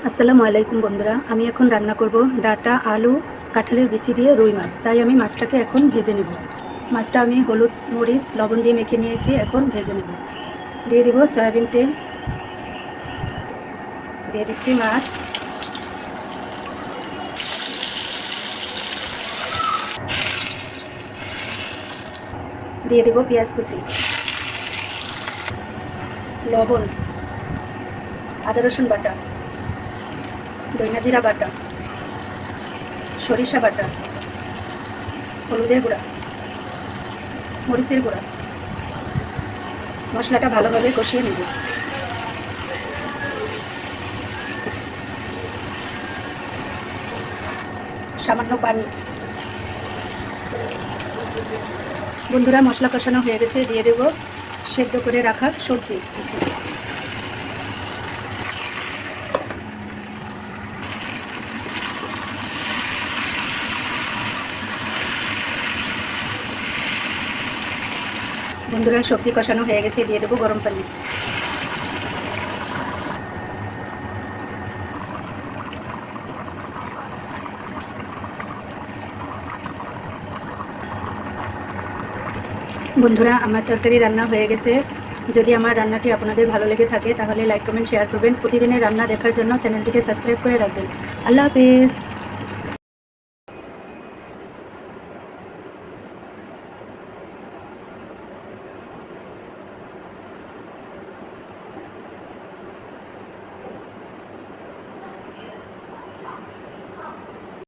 আসসালামু আলাইকুম বন্ধুরা, আমি এখন রান্না করব ডাঁটা, আলু, কাঁঠালের বিচি দিয়ে রুই মাছ। তাই আমি মাছটাকে এখন ভেজে নেব। মাছটা আমি হলুদ, মরিচ, লবণ দিয়ে মেখে নিয়েছি, এখন ভেজে নেব। দিয়ে দিব সয়াবিন তেল, দিয়ে দিচ্ছি মাছ, দিয়ে দিব পেঁয়াজ কুচি, লবণ, আদা রসুন বাটা, দইনা জিরা বাটা, সরিষা বাটা, হলুদের গুঁড়া, মরিচের গুঁড়া। মশলাটা ভালোভাবে কষিয়ে নেব। সামান্য পানি। বন্ধুরা, মশলা কষানো হয়ে গেছে, দিয়ে দেব সেদ্ধ করে রাখা সবজি। বন্ধুরা, সবজি কষানো হয়ে গেছে, দিয়ে দেবো গরম পানি। বন্ধুরা, আমার তরকারি রান্না হয়ে গেছে। যদি আমার রান্নাটি আপনাদের ভালো লেগে থাকে তাহলে লাইক, কমেন্ট, শেয়ার করবেন। প্রতিদিনের রান্না দেখার জন্য চ্যানেলটিকে সাবস্ক্রাইব করে রাখবেন। আল্লাহ হাফেজ।